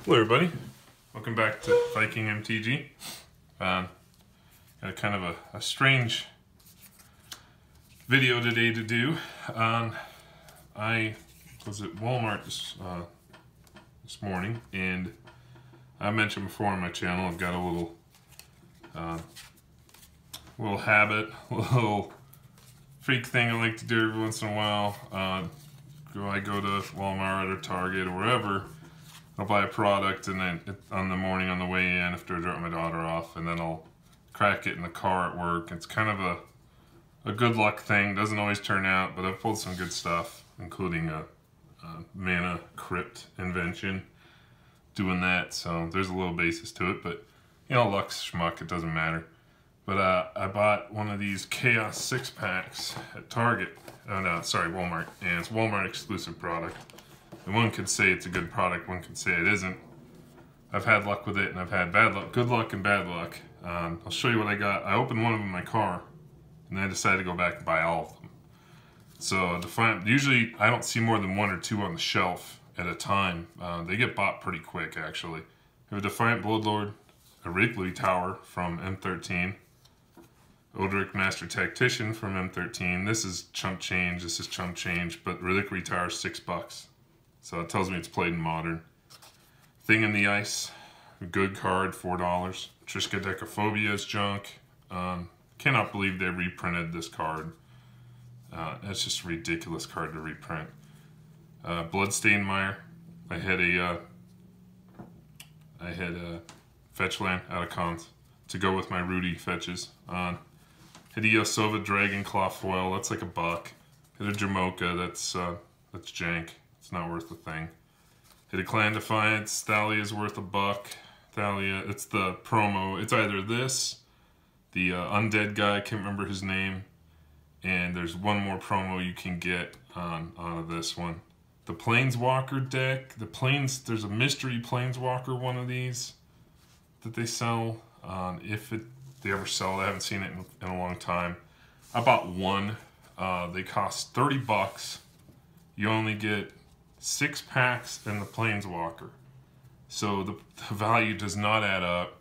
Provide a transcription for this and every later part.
Hello everybody, welcome back to Viking MTG. Got kind of a strange video today to do. I was at Walmart this morning, and I mentioned before on my channel I've got a little habit, a little freak thing I like to do every once in a while. I go to Walmart or Target or wherever. I'll buy a product, and then on the morning on the way in, after I drop my daughter off, and then I'll crack it in the car at work. It's kind of a good luck thing. Doesn't always turn out, but I've pulled some good stuff, including a mana crypt invention doing that. So there's a little basis to it, but you know, luck's schmuck. It doesn't matter. But I bought one of these Chaos 6-packs at Target. Oh no, sorry, Walmart, and it's a Walmart exclusive product. And one could say it's a good product, one could say it isn't. I've had luck with it, and I've had bad luck, good luck and bad luck. I'll show you what I got. I opened one of them in my car, and then I decided to go back and buy all of them. So usually I don't see more than one or two on the shelf at a time. They get bought pretty quick, actually. I have a Defiant Bloodlord, a Reliquary Tower from M13, Odric Master Tactician from M13. This is chump change, this is chump change, but Reliquary Tower is $6. So it tells me it's played in Modern. Thing in the Ice, a good card, $4. Trishka Decaphobia is junk. Cannot believe they reprinted this card. It's just a ridiculous card to reprint. Bloodstained Mire. I had a fetch land out of cons to go with my Rudy fetches. Hideosova Dragon Claw Foil, that's like $1. Hit a Jamoka, that's jank. It's not worth a thing. Hit a Clan Defiance. Thalia is worth $1. Thalia, it's the promo. It's either this, the undead guy, I can't remember his name, and there's one more promo you can get out of this one. The Planeswalker deck. There's a mystery Planeswalker one of these that they sell. If they ever sell it, I haven't seen it in a long time. I bought one. They cost $30. You only get 6 packs in the Planeswalker. So the value does not add up.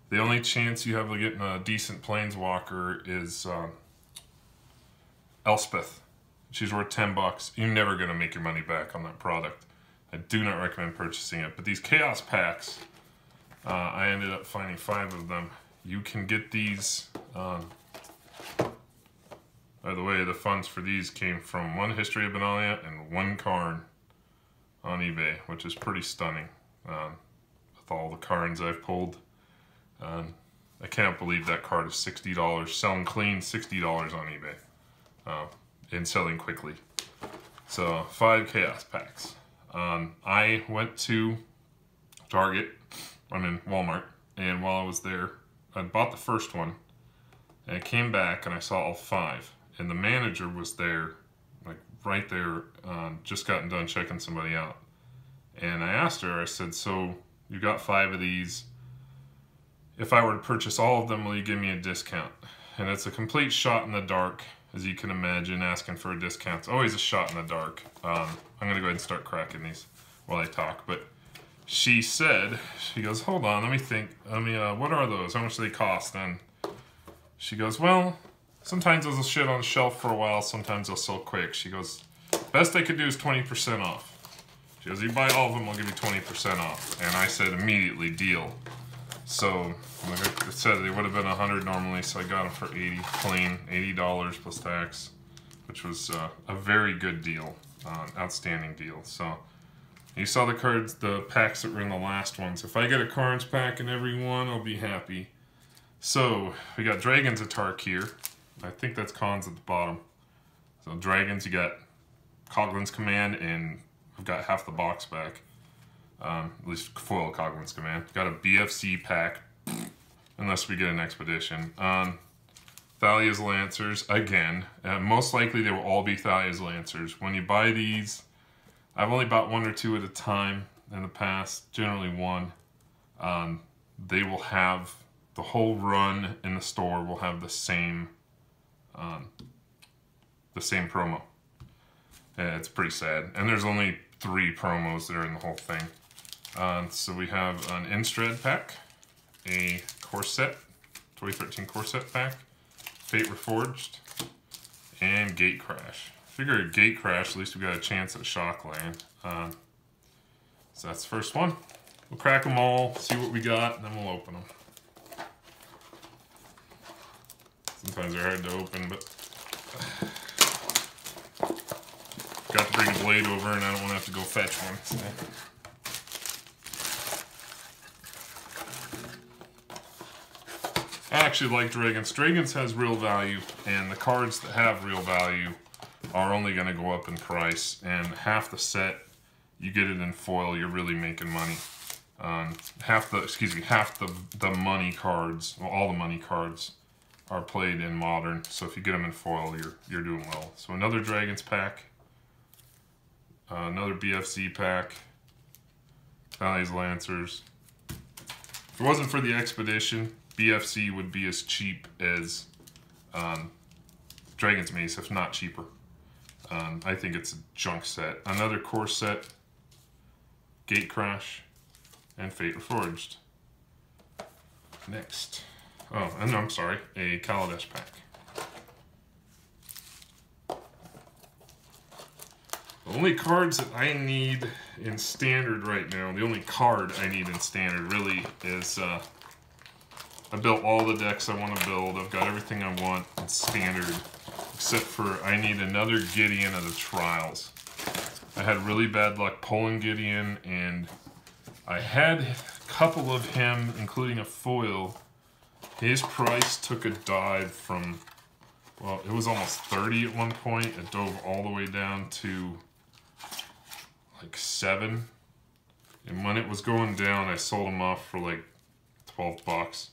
The only chance you have of getting a decent Planeswalker is Elspeth. She's worth $10. You're never going to make your money back on that product. I do not recommend purchasing it. But these Chaos packs, I ended up finding 5 of them. You can get these. By the way, the funds for these came from 1 History of Benalia and 1 Karn on eBay, which is pretty stunning with all the Karns I've pulled. I can't believe that card is $60, selling clean $60 on eBay, and selling quickly. So 5 Chaos packs. I went to Target, Walmart, and while I was there, I bought the first one, and I came back and I saw all 5, and the manager was there, like right there, just gotten done checking somebody out. And I asked her, I said, so you got 5 of these. If I were to purchase all of them, will you give me a discount? And it's a complete shot in the dark, as you can imagine. Asking for a discount, it's always a shot in the dark. I'm going to go ahead and start cracking these while I talk. But she said, she goes, hold on, let me think. What are those? How much do they cost? And she goes, well, sometimes those will sit on the shelf for a while, sometimes they'll sell quick. She goes, best I could do is 20% off. She goes, you buy all of them, I'll give you 20% off. And I said, immediately, deal. So, like I said, they would have been $100 normally, so I got them for 80 plain, $80 plus tax, which was a very good deal, outstanding deal. So, you saw the cards, the packs that were in the last ones. If I get a Karns pack in every one, I'll be happy. So, we got Dragons Atark here. I think that's Khans at the bottom. So Dragons, you got Coglin's Command, and I've got half the box back. At least foil Coglin's Command. Got a BFC pack, unless we get an Expedition. Thalia's Lancers, again. Most likely they will all be Thalia's Lancers. When you buy these, I've only bought 1 or 2 at a time in the past, generally 1. They will have, the whole run in the store will have the same promo. It's pretty sad. And there's only 3 promos that are in the whole thing. So we have an Innistrad pack, a Core Set, 2013 Core Set pack, Fate Reforged, and Gate Crash. Figure a Gate Crash, at least we got a chance at Shockland. So that's the first one. We'll crack them all, see what we got, and then we'll open them. Sometimes they're hard to open, but got to bring a blade over and I don't want to have to go fetch one. So. I actually like Dragons. Dragons has real value, and the cards that have real value are only going to go up in price, and half the set, you get it in foil, you're really making money. Half the money cards, well, all the money cards are played in Modern, so if you get them in foil, you're doing well. So another Dragons pack, another BFZ pack, Thalia's Lancers. If it wasn't for the Expedition, BFZ would be as cheap as Dragon's Mace, if not cheaper. I think it's a junk set. Another Core Set, Gate Crash, and Fate Reforged. Next. Oh, and I'm sorry, a Kaladesh pack. The only cards that I need in Standard right now, the only card I need in Standard really is, I built all the decks I want to build. I've got everything I want in Standard, except for I need another Gideon of the Trials. I had really bad luck pulling Gideon, and I had a couple of him, including a foil. His price took a dive from, well, it was almost 30 at one point. It dove all the way down to like 7. And when it was going down, I sold him off for like 12 bucks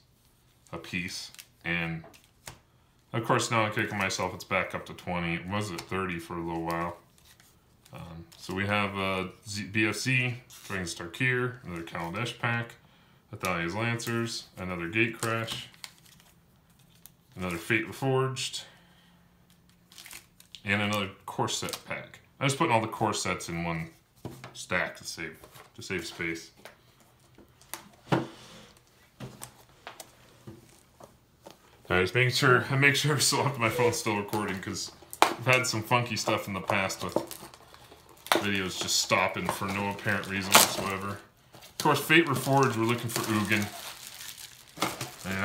a piece. And of course, now I'm kicking myself, it's back up to 20. It was at 30 for a little while. So we have BFZ, Dragon's Tarkir, another Kaladesh pack, Thalia's Lancers, another Gate Crash, another Fate Reforged, and another Core Set pack. I'm just putting all the Core Sets in one stack to save space. Alright, just making sure my phone's still recording, because I've had some funky stuff in the past with videos just stopping for no apparent reason whatsoever. Of course, Fate Reforged, we're looking for Ugin. And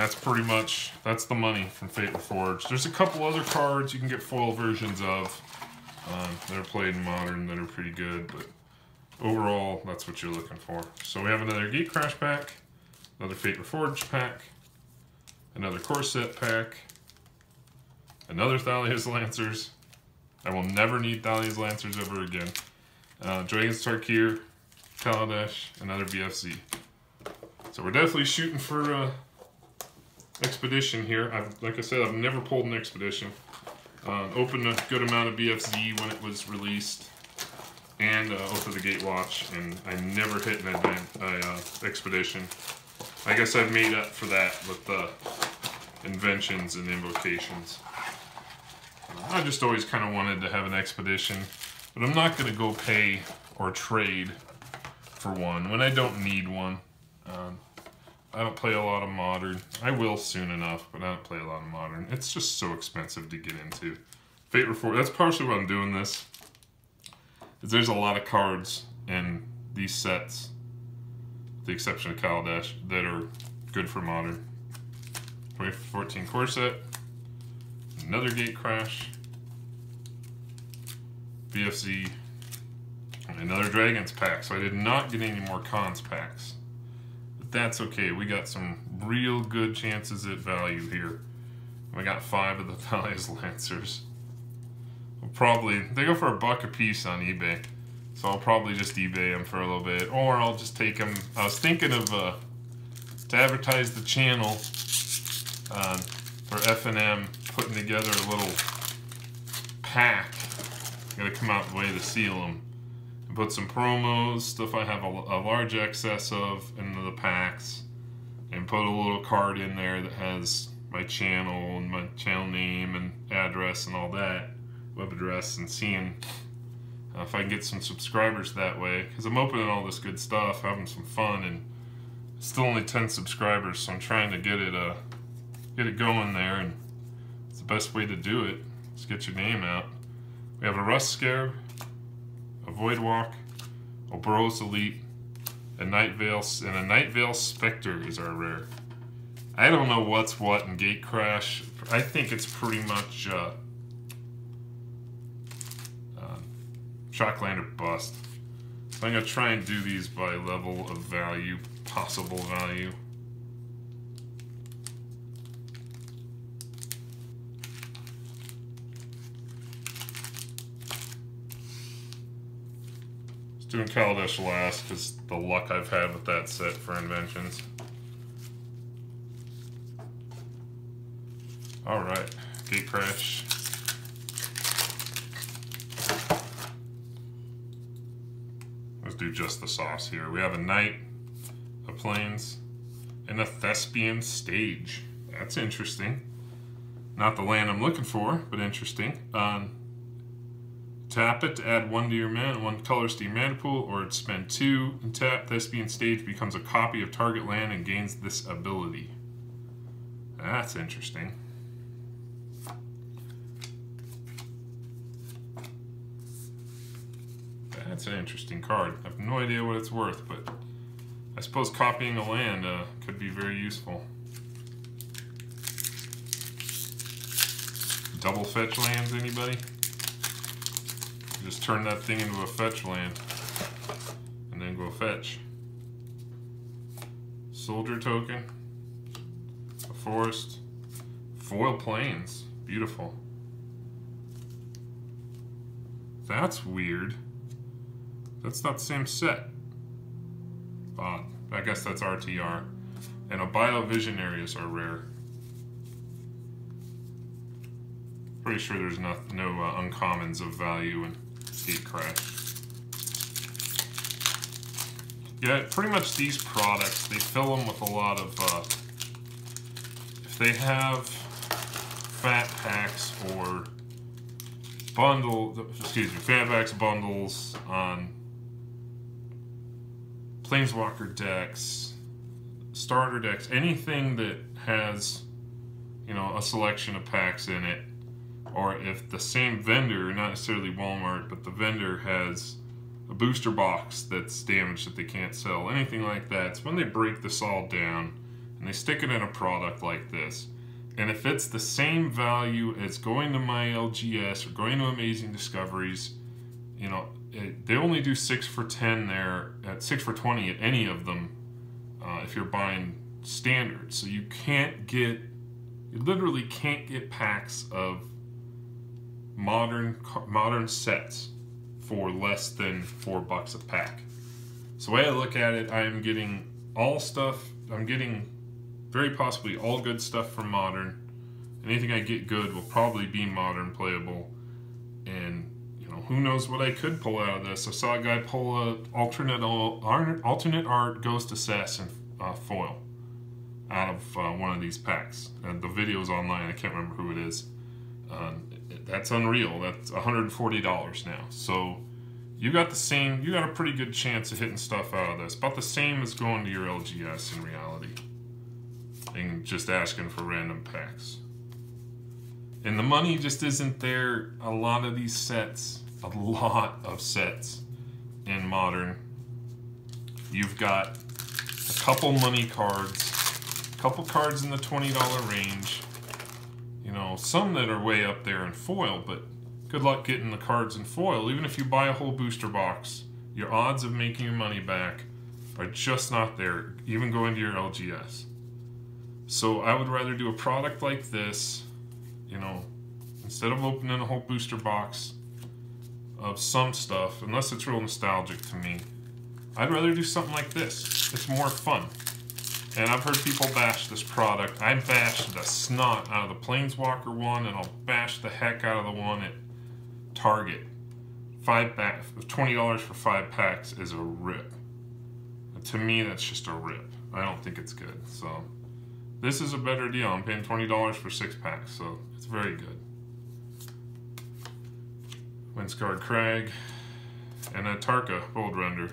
that's the money from Fate Reforged. There's a couple other cards you can get foil versions of that are played in Modern that are pretty good, but overall, that's what you're looking for. So we have another Gate Crash pack, another Fate Reforged pack, another Core Set pack, another Thalia's Lancers. I will never need Thalia's Lancers ever again. Dragon's Tarkir, Kaladesh, another BFZ. So we're definitely shooting for Expedition here. Like I said, I've never pulled an Expedition. Opened a good amount of BFZ when it was released, and opened the Gatewatch, and I never hit an Expedition. I guess I've made up for that with the Inventions and Invocations. I just always kind of wanted to have an Expedition, but I'm not going to go pay or trade for one when I don't need one. I don't play a lot of Modern. I will soon enough, but I don't play a lot of Modern. It's just so expensive to get into. Fate Reforged, that's partially why I'm doing this, is there's a lot of cards in these sets, with the exception of Kaladesh, that are good for Modern. 2014 Core Set, another Gate Crash, BFZ, another Dragons pack. So I did not get any more Cons packs. But that's okay. We got some real good chances at value here. We got 5 of the Thalia's Lancers. They go for $1 a piece on eBay. So I'll probably just eBay them for a little bit. Or I'll just take them. I was thinking of, to advertise the channel for F&M, putting together a little pack. Gotta come out the way to seal them. And put some promos, stuff I have a large excess of into the packs, and put a little card in there that has my channel and my channel name and address and all that, web address, and seeing if I can get some subscribers that way, because I'm opening all this good stuff, having some fun, and still only 10 subscribers, so I'm trying to get it going there, and it's the best way to do it. Just get your name out. We have a Rust Scarab, a Voidwalk, a Boros Elite, a Night Veil, and a Night Veil Spectre is our rare. I don't know what's what in Gatecrash. I think it's pretty much Shockland or bust. So I'm going to try and do these by level of value, possible value. Just doing Kaladesh last because the luck I've had with that set for inventions. Alright, Gatecrash. Let's do just the sauce here. We have a Knight, a Plains, and a Thespian Stage. That's interesting. Not the land I'm looking for, but interesting. Tap it to add 1 to your mana, 1 colors to your mana pool, or spend 2 and tap. Thespian Stage becomes a copy of target land and gains this ability. That's interesting. That's an interesting card. I have no idea what it's worth, but I suppose copying a land could be very useful. Double fetch lands, anybody? Just turn that thing into a fetch land and then go fetch. Soldier token, a forest, foil plains, beautiful. That's weird. That's not the same set. Odd. I guess that's RTR. And a Biovisionaries are rare. Pretty sure there's no uncommons of value in Gatecrash. Yeah, pretty much these products, they fill them with a lot of, if they have fat packs or fat packs, bundles on Planeswalker decks, starter decks, anything that has, you know, a selection of packs in it, or if the same vendor, not necessarily Walmart, but the vendor has a booster box that's damaged that they can't sell, anything like that, it's when they break this all down and they stick it in a product like this. And if it's the same value as going to my LGS or going to Amazing Discoveries, you know, they only do 6 for 10 there, at 6 for 20 at any of them if you're buying standard. So you literally can't get packs of modern sets for less than $4 a pack. So the way I look at it, I am getting all stuff, I'm getting very possibly all good stuff from Modern. Anything I get good will probably be Modern playable. And, you know, who knows what I could pull out of this. I saw a guy pull a alternate art Ghost Assassin foil out of one of these packs. The video's online, I can't remember who it is. That's unreal. That's $140 now. So you got a pretty good chance of hitting stuff out of this. About the same as going to your LGS in reality. And just asking for random packs. And the money just isn't there. A lot of these sets, a lot of sets in Modern, you've got a couple money cards, a couple cards in the $20 range, you know, some that are way up there in foil, but good luck getting the cards in foil. Even if you buy a whole booster box, your odds of making your money back are just not there, even going to your LGS. So I would rather do a product like this, you know, instead of opening a whole booster box of some stuff, unless it's real nostalgic to me, I'd rather do something like this. It's more fun. And I've heard people bash this product. I bashed the snot out of the Planeswalker one, and I'll bash the heck out of the one at Target. $20 for 5 packs is a rip. And to me, that's just a rip. I don't think it's good. So this is a better deal. I'm paying $20 for 6 packs, so it's very good. Windscarred Crag. And a Tarka Bold Render.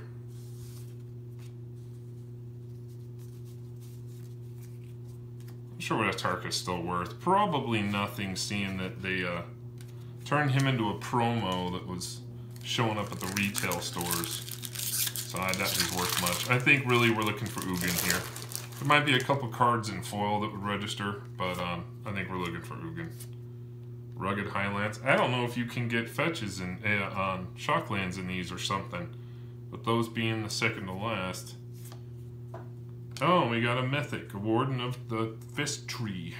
Not sure what a Tarka's still worth. Probably nothing, seeing that they turned him into a promo that was showing up at the retail stores. So I doubt he's worth much. I think really we're looking for Ugin here. There might be a couple cards in foil that would register, but I think we're looking for Ugin. Rugged Highlands. I don't know if you can get fetches in on Shocklands in these or something, but those being the second to last. Oh, we got a Mythic, a Warden of the Fist Tree.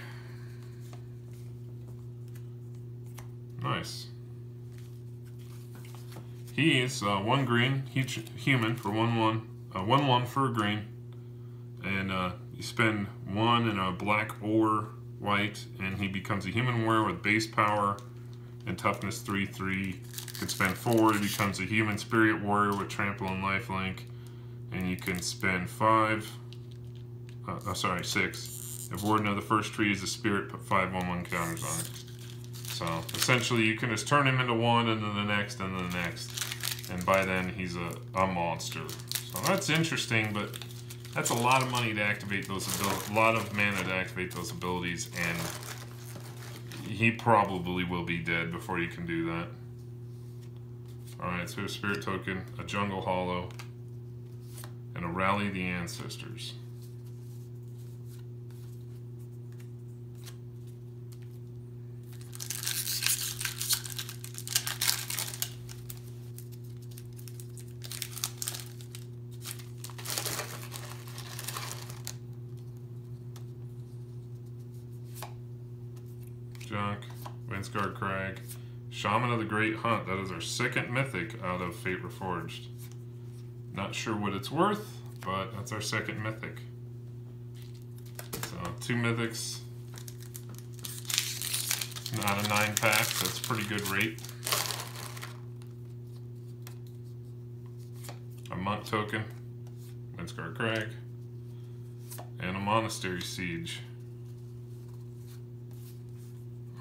Nice. He is 1 green, human for 1/1, 1/1 for a green, and you spend 1 and a black or white, and he becomes a human warrior with base power and toughness 3/3. You can spend 4, he becomes a human spirit warrior with trample and lifelink, and you can spend 6. If Warden of the First Tree is a spirit, put 5 1/1 counters on it. So essentially, you can just turn him into 1, and then the next, and then the next, and by then he's a monster. So that's interesting, but that's a lot of money to activate those abilities, a lot of mana to activate those abilities, and he probably will be dead before you can do that. Alright, so a Spirit Token, a Jungle Hollow, and a Rally the Ancestors. Junk, Windscarred Crag, Shaman of the Great Hunt. That is our second mythic out of Fate Reforged. Not sure what it's worth, but that's our second mythic. So 2 mythics, not a 9-pack, so that's a pretty good rate. A Monk Token, Windscarred Crag, and a Monastery Siege.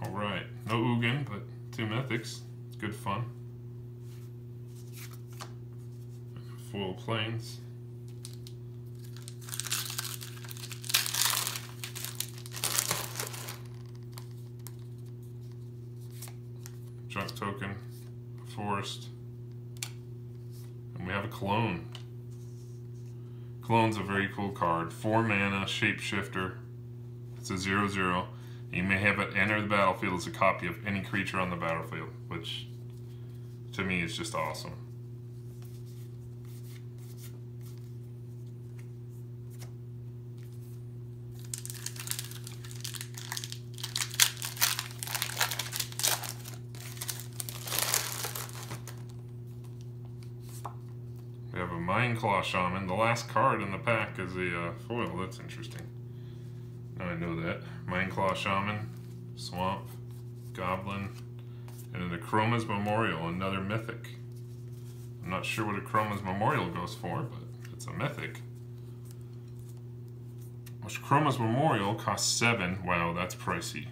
Alright, no Ugin, but 2 mythics. It's good fun. Foil Plains. Junk Token, a Forest. And we have a Clone. Clone's a very cool card. 4 mana, Shapeshifter. It's a 0/0. You may have it enter the battlefield as a copy of any creature on the battlefield, which to me is just awesome. We have a Mindclaw Shaman. The last card in the pack is a foil. That's interesting. Now I know that. Mindclaw Shaman, Swamp, Goblin, and then Akroma's Memorial, another mythic. I'm not sure what Akroma's Memorial goes for, but it's a mythic. Which Akroma's Memorial costs 7. Wow, that's pricey.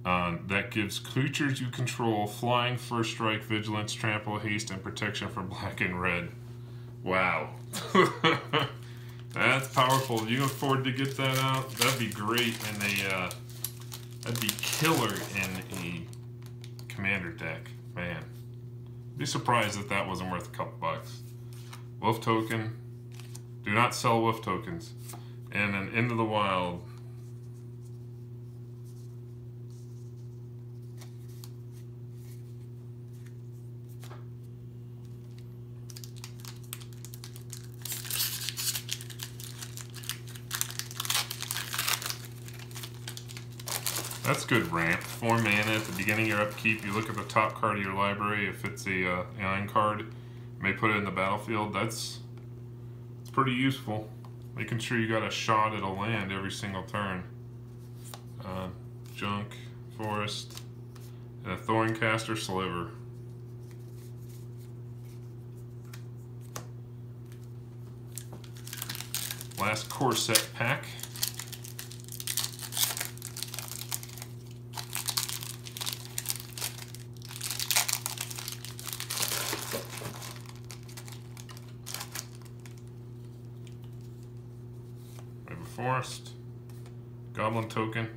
That gives creatures you control flying, first strike, vigilance, trample, haste, and protection for black and red. Wow. That's powerful. If you can afford to get that out, that'd be great in a, that'd be killer in a commander deck. Man. I'd be surprised if that wasn't worth a couple bucks. Wolf Token. Do not sell Wolf Tokens. And then Into the Wild. That's good ramp. 4 mana at the beginning of your upkeep. You look at the top card of your library. If it's a iron card, you may put it in the battlefield. It's pretty useful. Making sure you got a shot at a land every single turn. Junk, Forest, and a Thorncaster Sliver. Last core set pack. We have a Forest, Goblin Token,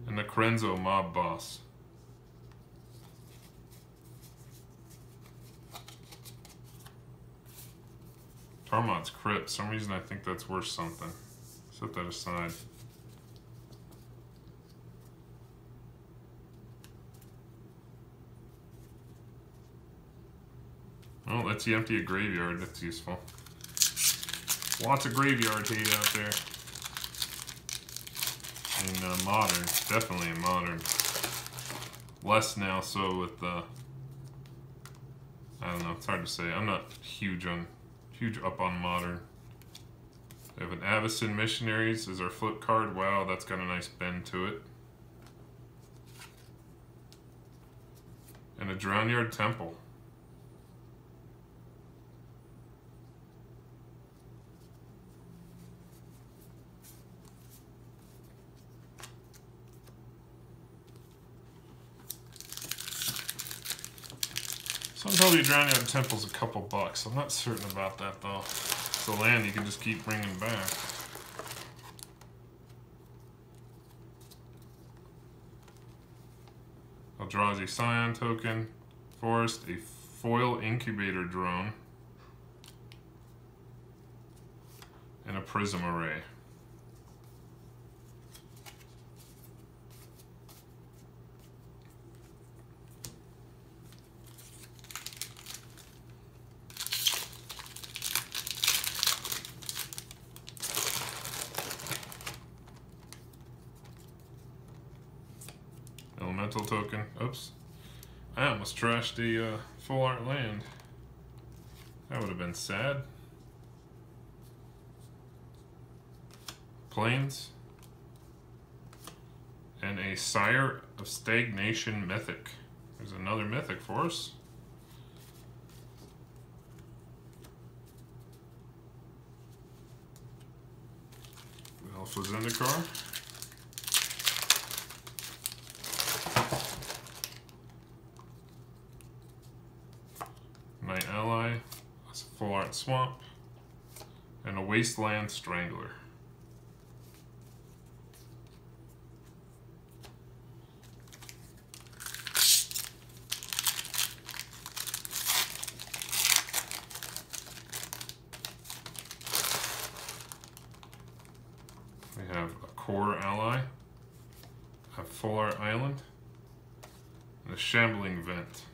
and the Krenzo Mob Boss. Tarmod's Crypt. For some reason I think that's worth something. Set that aside. Oh, lets you empty a graveyard. That's useful. Lots of graveyard hate out there. In modern, definitely in modern. Less now so with the, I don't know, it's hard to say. I'm not huge up on modern. We have an Avacyn Missionaries as our flip card. Wow, that's got a nice bend to it. And a Drownyard Temple. Some probably Drownyard Temple's a couple bucks. I'm not certain about that though. It's a land you can just keep bringing back. Eldrazi Scion token, Forest, a foil incubator drone, and a Prism Array. Elemental token. Oops. I almost trashed the full art land. That would have been sad. Plains. And a Sire of Stagnation Mythic. There's another Mythic for us. Alpha Zendikar. Night Ally, that's a full art Swamp, and a Wasteland Strangler. We have a Core Ally, a full art Island, and a Shambling Vent.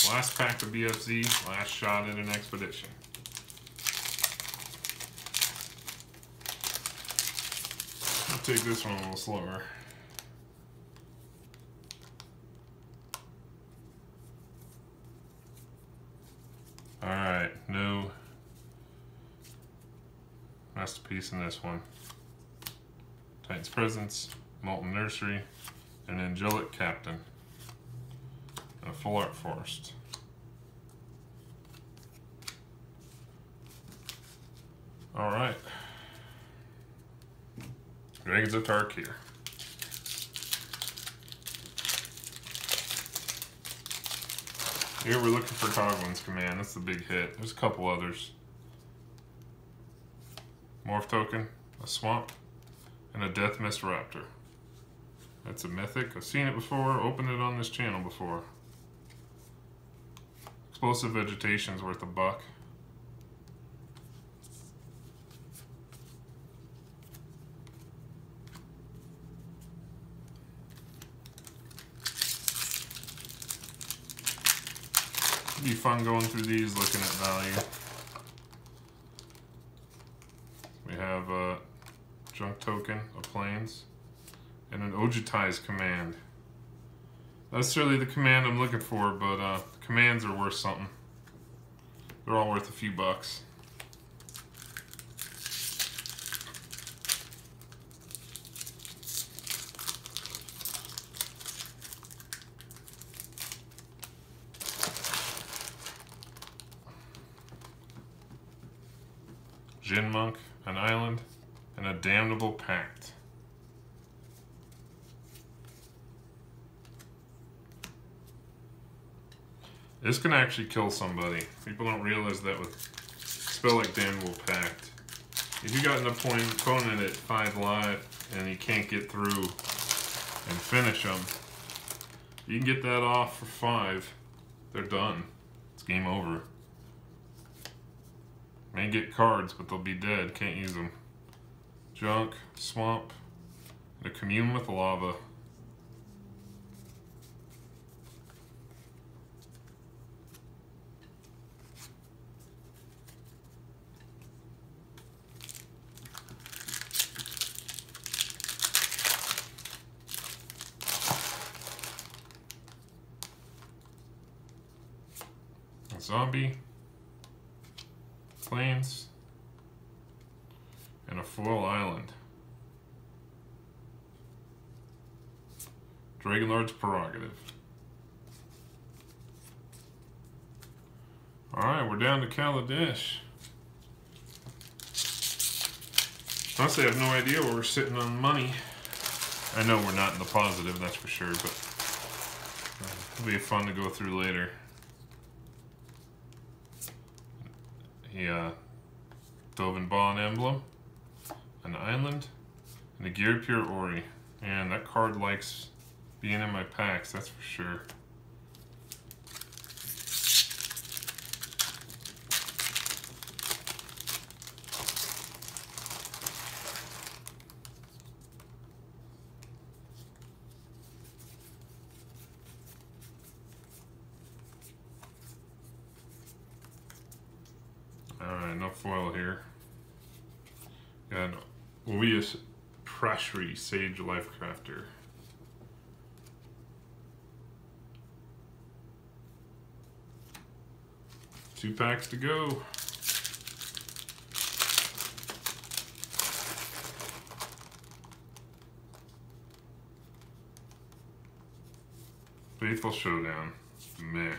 Last pack of BFZ, last shot at an expedition. I'll take this one a little slower. Alright, no masterpiece in this one. Titan's Presence, Molten Nursery, and Angelic Captain. And a full art Forest. All right, Dragons of Tarkir. Here we're looking for Coglin's Command. That's the big hit. There's a couple others. Morph token, a Swamp, and a Death Mist Raptor. That's a Mythic. I've seen it before, opened it on this channel before. Explosive Vegetation's worth $1. Be fun going through these, looking at value. We have a Junk token, a Plains, and an Ojutai's Command. Not necessarily the command I'm looking for, but the commands are worth something. They're all worth a few bucks. Jin Monk, an Island, and a Damnable Pact. This can actually kill somebody. People don't realize that with Spell like Danwell Pact. If you got an opponent at 5 life and you can't get through and finish them, you can get that off for 5. They're done. It's game over. May get cards, but they'll be dead. Can't use them. Junk, Swamp, and a Commune with Lava. A zombie, plains, and a foil island. Dragonlord's Prerogative. Alright, we're down to Kaladesh. Honestly, I have no idea where we're sitting on money. I know we're not in the positive, that's for sure, but it'll be fun to go through later. Dovin Bond Emblem, an island, and a Ghirapur Ori. And that card likes being in my packs, that's for sure. Alright, no foil here. Got Ovius Prashri, Sage Lifecrafter. Two packs to go. Faithful Showdown. Meh.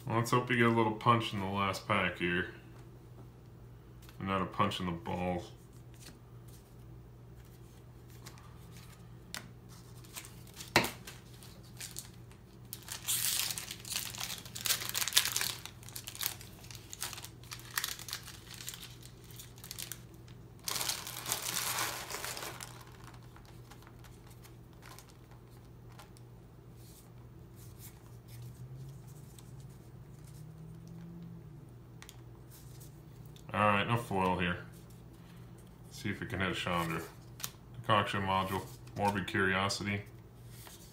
Well, let's hope we get a little punch in the last pack here. And not a punch in the balls. Alright, no foil here. Let's see if we can hit a Chandra. Concoction Module, Morbid Curiosity,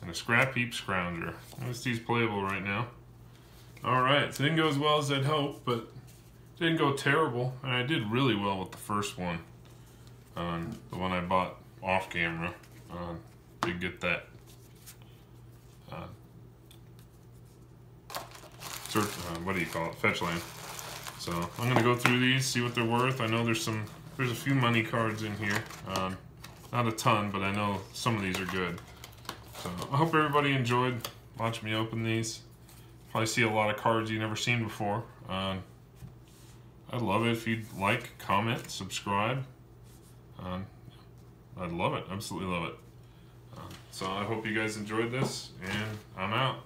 and a Scrap Heap Scrounger. OST's playable right now. Alright, so it didn't go as well as I'd hoped, but it didn't go terrible. And I did really well with the first one. The one I bought off camera. Did get that. What do you call it? Fetch land. So I'm gonna go through these, see what they're worth. I know there's a few money cards in here. Not a ton, but I know some of these are good. So I hope everybody enjoyed watching me open these. Probably see a lot of cards you've never seen before. I'd love it if you'd like, comment, subscribe. I'd love it, absolutely love it. So I hope you guys enjoyed this, and I'm out.